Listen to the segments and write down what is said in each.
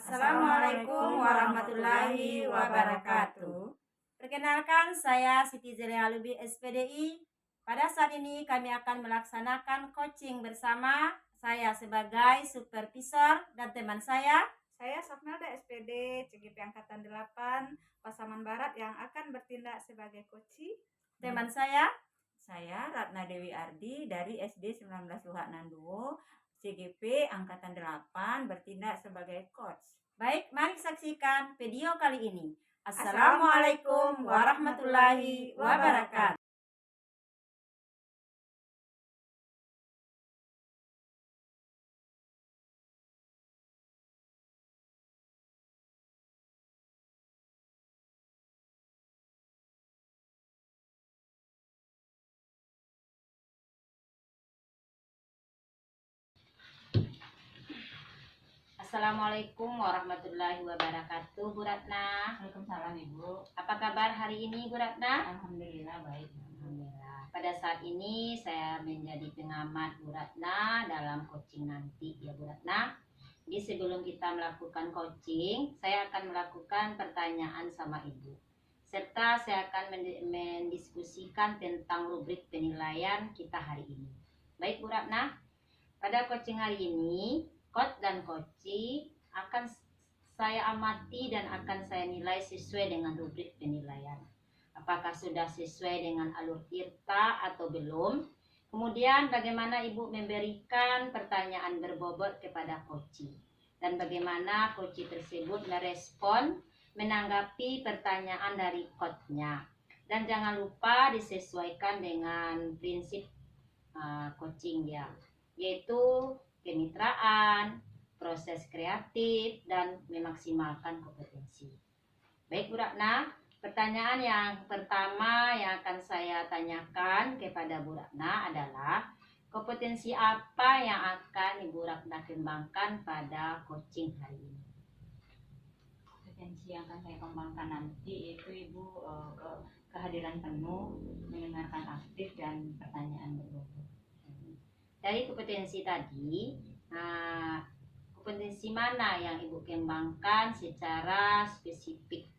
Assalamualaikum warahmatullahi wabarakatuh. Perkenalkan, saya Siti Zelia Lubi SPDI. Pada saat ini kami akan melaksanakan coaching bersama. Saya sebagai supervisor dan teman saya Safnalda SPD CGP Angkatan 8 Pasaman Barat yang akan bertindak sebagai coach. Teman saya Ratna Dewi Ardi dari SD 19 Luhak Nanduo CGP Angkatan 8 bertindak sebagai coach. Baik, mari saksikan video kali ini. Assalamualaikum warahmatullahi wabarakatuh. Assalamualaikum warahmatullahi wabarakatuh, Bu Ratna. Waalaikumsalam Ibu. Apa kabar hari ini, Bu Ratna? Alhamdulillah baik. Alhamdulillah. Pada saat ini saya menjadi pengamat Bu Ratna dalam coaching nanti ya Bu Ratna. Jadi sebelum kita melakukan coaching, saya akan melakukan pertanyaan sama Ibu. Serta saya akan mendiskusikan tentang rubrik penilaian kita hari ini. Baik Bu Ratna, pada coaching hari ini coach dan coachee akan saya amati dan akan saya nilai sesuai dengan rubrik penilaian. Apakah sudah sesuai dengan alur tirta atau belum? Kemudian bagaimana Ibu memberikan pertanyaan berbobot kepada coachee dan bagaimana coachee tersebut merespon menanggapi pertanyaan dari coachnya. Dan jangan lupa disesuaikan dengan prinsip coaching dia, yaitu kemitraan, proses kreatif, dan memaksimalkan kompetensi. Baik Bu Ratna, pertanyaan yang pertama yang akan saya tanyakan kepada Bu Ratna adalah kompetensi apa yang akan Ibu Ratna kembangkan pada coaching hari ini? Kompetensi yang akan saya kembangkan nanti yaitu Ibu kehadiran penuh, mendengarkan aktif, dan pertanyaan berbobot. Dari kompetensi tadi, kompetensi mana yang Ibu kembangkan secara spesifik?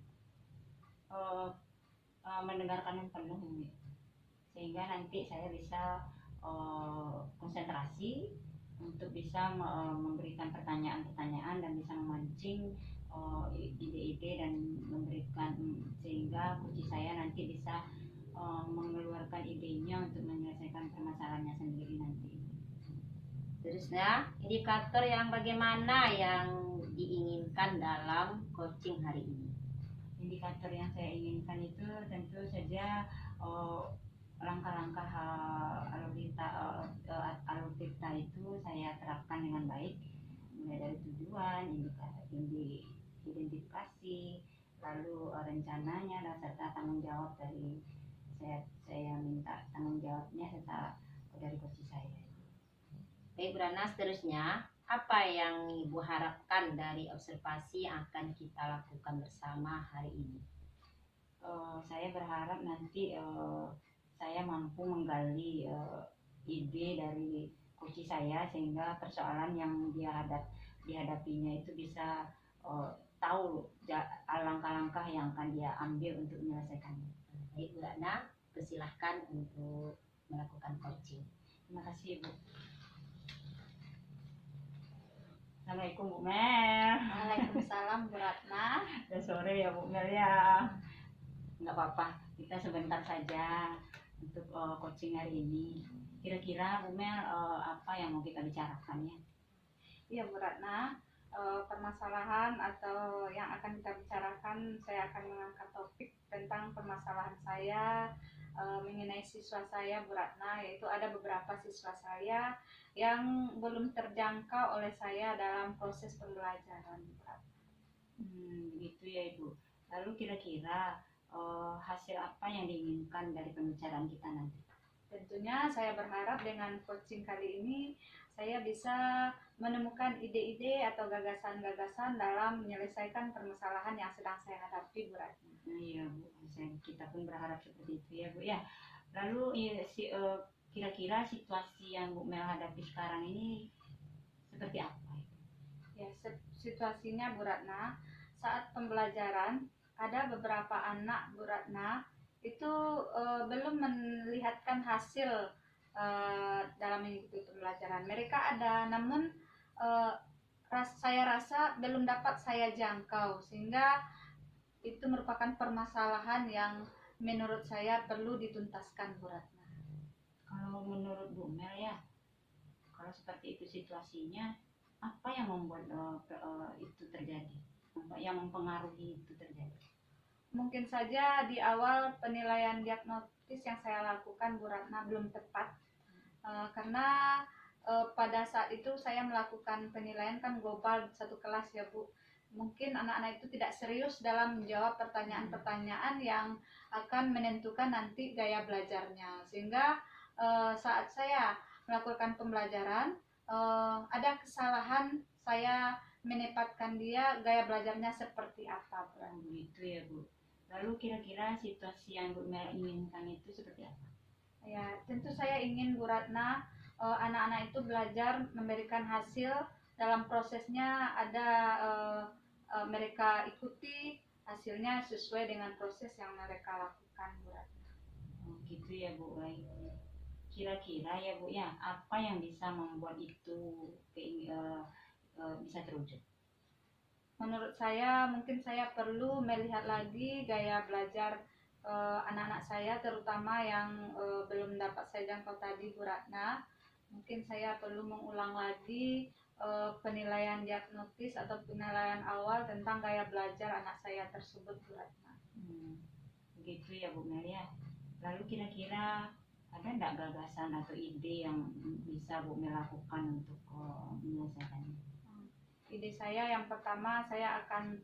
Mendengarkan yang penuh ini, sehingga nanti saya bisa konsentrasi untuk bisa memberikan pertanyaan-pertanyaan dan bisa memancing ide-ide dan memberikan, sehingga coach saya nanti bisa mengeluarkan idenya untuk menyelesaikan permasalahannya sendiri nanti. Terusnya, indikator yang bagaimana yang diinginkan dalam coaching hari ini? Indikator yang saya inginkan itu tentu saja langkah-langkah alur tirta itu saya terapkan dengan baik, mulai dari tujuan, identifikasi, lalu rencananya, dan serta tanggung jawab dari saya minta tanggung jawabnya serta dari coach saya. Baik Bu Ratna, seterusnya apa yang Ibu harapkan dari observasi yang akan kita lakukan bersama hari ini? Saya berharap nanti saya mampu menggali ide dari coach saya, sehingga persoalan yang dihadapinya itu bisa tahu langkah-langkah yang akan dia ambil untuk menyelesaikannya. Baik Bu Ratna, persilahkan untuk melakukan coaching. Terima kasih Bu. Assalamualaikum Bu Mel. Waalaikumsalam Bu Ratna. Udah sore ya Bu Mel ya. Nggak apa-apa, kita sebentar saja untuk coaching hari ini. Kira-kira Bu Mel apa yang mau kita bicarakan ya? Iya Bu Ratna, permasalahan atau yang akan kita bicarakan, saya akan mengangkat topik tentang permasalahan saya mengenai siswa saya Bu Ratna, yaitu ada beberapa siswa saya yang belum terjangkau oleh saya dalam proses pembelajaran Bu Ratna. Begitu ya Ibu. Lalu kira-kira hasil apa yang diinginkan dari pembicaraan kita nanti? Tentunya saya berharap dengan coaching kali ini saya bisa menemukan ide-ide atau gagasan-gagasan dalam menyelesaikan permasalahan yang sedang saya hadapi Bu Ratna. Iya Bu, kita pun berharap seperti itu ya Bu ya. Lalu kira-kira situasi yang Bu Mel hadapi sekarang ini seperti apa? Ya, situasinya Bu Ratna, saat pembelajaran ada beberapa anak Bu Ratna itu belum melihatkan hasil dalam mengikuti pembelajaran. Mereka ada, namun eh, saya rasa belum dapat saya jangkau, sehingga itu merupakan permasalahan yang menurut saya perlu dituntaskan Bu Ratna. Kalau menurut Bu Mel ya, kalau seperti itu situasinya, apa yang membuat itu terjadi? Apa yang mempengaruhi itu terjadi? Mungkin saja di awal penilaian diagnosis yang saya lakukan Bu Ratna belum tepat. Karena pada saat itu saya melakukan penilaian kan global satu kelas ya Bu. Mungkin anak-anak itu tidak serius dalam menjawab pertanyaan-pertanyaan yang akan menentukan nanti gaya belajarnya. Sehingga saat saya melakukan pembelajaran ada kesalahan saya menempatkan dia gaya belajarnya seperti apa. Begitu ya Bu. Lalu kira-kira situasi yang Bu Mel inginkan itu seperti apa? Ya, tentu saya ingin Bu Ratna anak-anak itu belajar memberikan hasil, dalam prosesnya ada mereka ikuti hasilnya sesuai dengan proses yang mereka lakukan Bu Ratna. Oh, gitu ya Bu. Baik. Kira-kira ya Bu ya, apa yang bisa membuat itu bisa terwujud? Menurut saya mungkin saya perlu melihat lagi gaya belajar anak-anak saya, terutama yang belum dapat saya jangkau tadi Bu Ratna. Mungkin saya perlu mengulang lagi penilaian diagnosis atau penilaian awal tentang gaya belajar anak saya tersebut Bu Ratna. Begitu ya Bu Mel ya. Lalu kira-kira ada enggak gagasan atau ide yang bisa Bu Mel lakukan untuk menyelesaikannya? Ide saya yang pertama, saya akan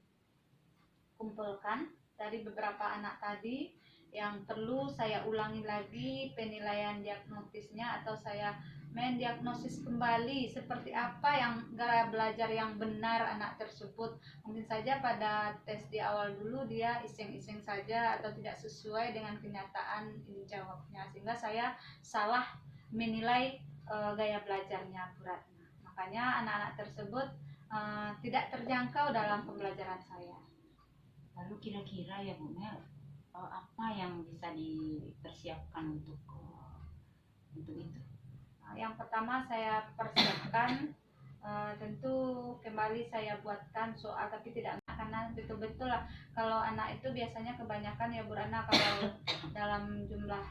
kumpulkan dari beberapa anak tadi yang perlu saya ulangi lagi penilaian diagnosisnya, atau saya mendiagnosis kembali seperti apa yang gaya belajar yang benar anak tersebut. Mungkin saja pada tes di awal dulu dia iseng-iseng saja atau tidak sesuai dengan kenyataan jawabnya, sehingga saya salah menilai gaya belajarnya Bu Ratna. Makanya anak-anak tersebut tidak terjangkau dalam pembelajaran saya. Lalu kira-kira ya Bu Mel, apa yang bisa dipersiapkan untuk itu? Yang pertama saya persiapkan tentu kembali saya buatkan soal, tapi tidak karena betul-betul lah, kalau anak itu biasanya kebanyakan ya Bu Ratna kalau dalam jumlah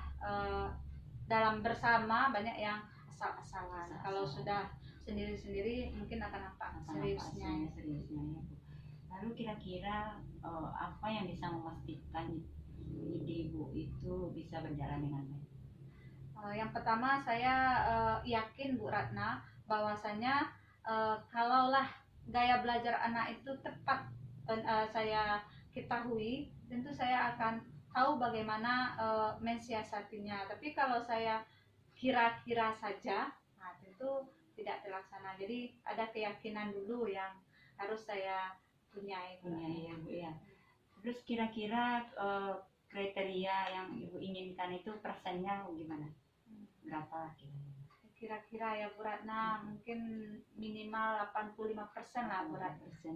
dalam bersama banyak yang asal-asalan. Kalau sudah sendiri-sendiri mungkin akan nampak seriusnya. Ya Bu. Lalu kira-kira apa yang bisa memastikan ide Ibu itu bisa berjalan dengan baik? Yang pertama saya yakin Bu Ratna bahwasanya kalaulah gaya belajar anak itu tepat saya ketahui, tentu saya akan tahu bagaimana mensiasatinya. Tapi kalau saya kira-kira saja, nah tentu tidak terlaksana. Jadi ada keyakinan dulu yang harus saya punya ya Bu ya. Terus kira-kira kriteria yang Ibu inginkan itu persennya gimana? Berapa kira-kira ya Bu Ratna? Mungkin minimal 85% lah Bu Ratna. Ya.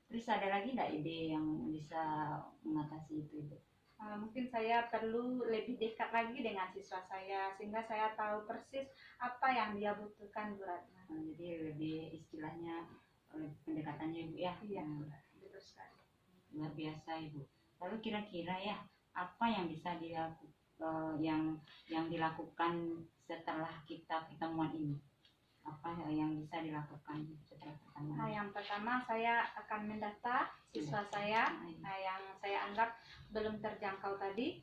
Terus ada lagi nggak ide yang bisa mengatasi itu Ibu? Mungkin saya perlu lebih dekat lagi dengan siswa saya, sehingga saya tahu persis apa yang dia butuhkan Bu Ratna. Jadi lebih istilahnya pendekatannya Ibu ya. Iya, betul sekali. Luar biasa Ibu. Lalu kira-kira ya, apa yang bisa dilakukan yang dilakukan setelah kita pertemuan ini? Apa yang bisa dilakukan setelah pertemuan? Nah, yang pertama saya akan mendata siswa saya, yang saya anggap belum terjangkau tadi.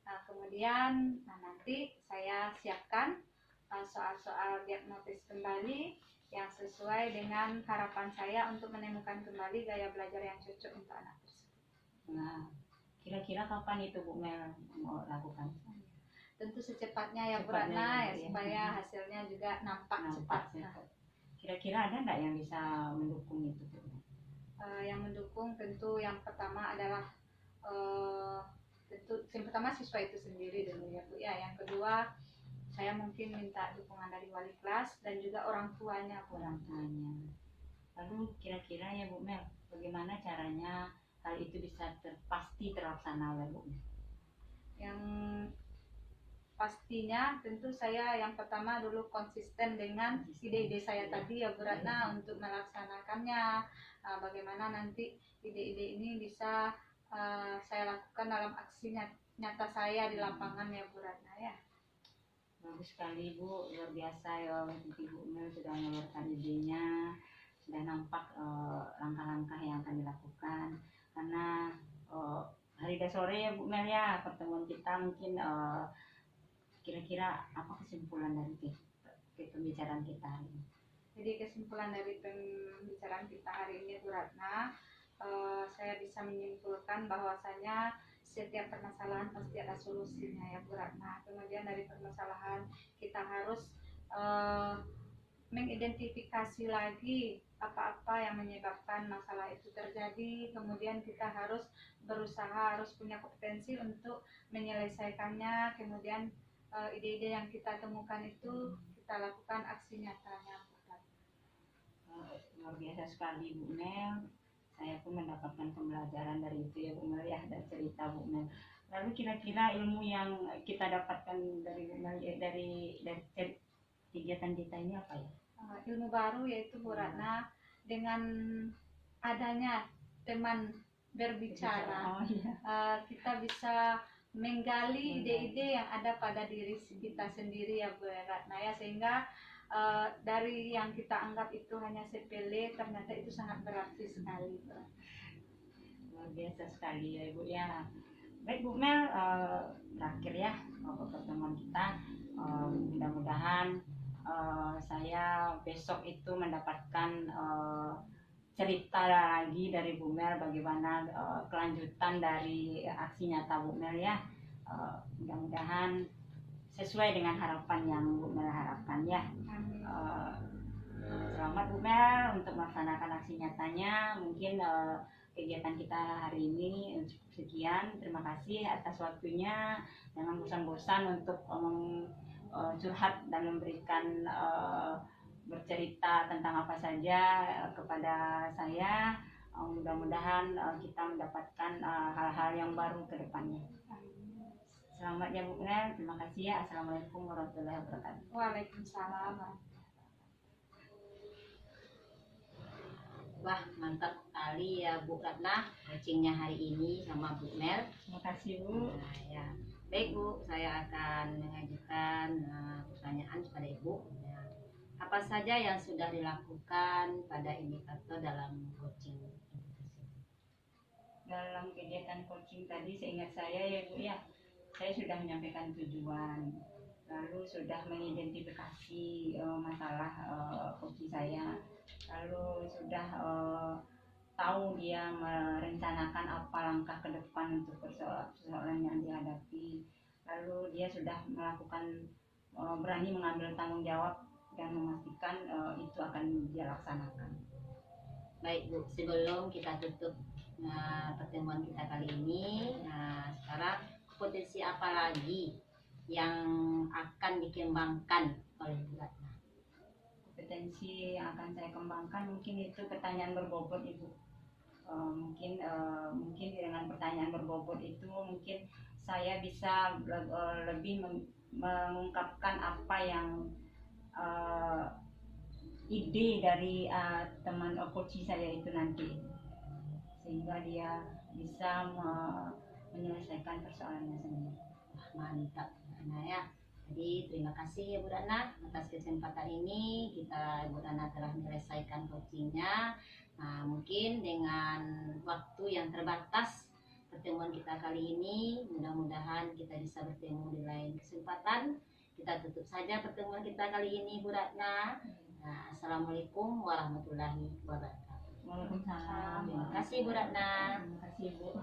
Nah, kemudian nanti saya siapkan soal-soal diagnosis kembali yang sesuai dengan harapan saya untuk menemukan kembali gaya belajar yang cocok untuk anak tersebut. Nah, kira-kira kapan itu Bu Mel mau lakukan? Tentu secepatnya ya Bu Ratna, ya, supaya hasilnya juga nampak cepat. Kira-kira ada nggak yang bisa mendukung itu Bu? Yang mendukung tentu yang pertama adalah tentu yang pertama siswa itu sendiri dulu ya Bu ya. Yang kedua saya mungkin minta dukungan dari wali kelas dan juga orang tuanya Bu. Orang tuanya. Lalu kira-kira ya Bu Mel, bagaimana caranya hal itu bisa pasti terlaksana oleh Bu Mel? Yang pastinya tentu saya yang pertama dulu konsisten dengan ide-ide saya tadi ya Bu Ratna untuk melaksanakannya. Bagaimana nanti ide-ide ini bisa saya lakukan dalam aksi nyata saya di lapangan ya Bu Ratna ya. Bagus sekali Bu, luar biasa ya Ibu Mel sudah mengeluarkan idenya, sudah nampak langkah-langkah yang akan dilakukan. Karena hari dan sore ya Bu Mel ya, pertemuan kita mungkin kira-kira apa kesimpulan dari pembicaraan kita hari ini? Jadi kesimpulan dari pembicaraan kita hari ini Bu Ratna, saya bisa menyimpulkan bahwasanya setiap permasalahan pasti ada solusinya ya Bu Ratna. Kemudian dari permasalahan kita harus mengidentifikasi lagi apa-apa yang menyebabkan masalah itu terjadi. Kemudian kita harus berusaha, harus punya kompetensi untuk menyelesaikannya. Kemudian ide-ide yang kita temukan itu kita lakukan aksi nyatanya. Luar biasa sekali Bu Mel. Saya pun mendapatkan pembelajaran dari itu ya Bu Mel ya, dari cerita Bu Mel. Lalu kira-kira ilmu yang kita dapatkan dari Bu Mel dari kegiatan kita ini apa ya? Ilmu baru yaitu Bu Ratna, dengan adanya teman berbicara, kita bisa menggali ide-ide yang ada pada diri kita sendiri ya Bu Ratna ya, sehingga dari yang kita anggap itu hanya sepele ternyata itu sangat berarti sekali. Luar biasa sekali ya Ibu ya. Baik Bu Mel, terakhir ya pertemuan kita, mudah-mudahan saya besok itu mendapatkan cerita lagi dari Bu Mel bagaimana kelanjutan dari aksi nyata Bu Mel ya. Mudah-mudahan sesuai dengan harapan yang Bu Mel harapkan ya. Selamat Bu Mel untuk melaksanakan aksi nyatanya. Mungkin kegiatan kita hari ini cukup sekian. Terima kasih atas waktunya. Jangan bosan-bosan untuk curhat dan memberikan bercerita tentang apa saja kepada saya. Mudah-mudahan kita mendapatkan hal-hal yang baru ke depannya. Selamat ya Bu Mel, terima kasih ya. Assalamualaikum warahmatullahi wabarakatuh. Waalaikumsalam. Wah, mantap sekali ya Bu Ratna coachingnya hari ini sama Bu Mel. Terima kasih Bu. Nah, ya. Baik Bu, saya akan mengajukan pertanyaan kepada Ibu. Ya. Apa saja yang sudah dilakukan pada indikator dalam coaching itu tersebut? Dalam kegiatan coaching tadi seingat saya ya Bu ya, saya sudah menyampaikan tujuan, lalu sudah mengidentifikasi masalah coaching saya, lalu sudah tahu dia merencanakan apa langkah ke depan untuk persoalan yang dihadapi, lalu dia sudah melakukan berani mengambil tanggung jawab dan memastikan itu akan dia laksanakan. Baik Bu, sebelum kita tutup pertemuan kita kali ini, sekarang potensi apa lagi yang akan dikembangkan oleh Bu Ratna? Kompetensi yang akan saya kembangkan mungkin itu pertanyaan berbobot Ibu. Mungkin dengan pertanyaan berbobot itu mungkin saya bisa lebih mengungkapkan apa yang ide dari teman coach saya itu nanti, sehingga dia bisa menyelesaikan persoalannya sendiri. Mantap Ratna ya. Jadi terima kasih ya Bu Ratna atas kesempatan ini. Bu Ratna telah menyelesaikan coachingnya. Nah, mungkin dengan waktu yang terbatas pertemuan kita kali ini, mudah-mudahan kita bisa bertemu di lain kesempatan. Kita tutup saja pertemuan kita kali ini Bu Ratna. Nah, Assalamualaikum warahmatullahi wabarakatuh. Waalaikumsalam. Terima kasih Bu Ratna. Terima kasih Bu.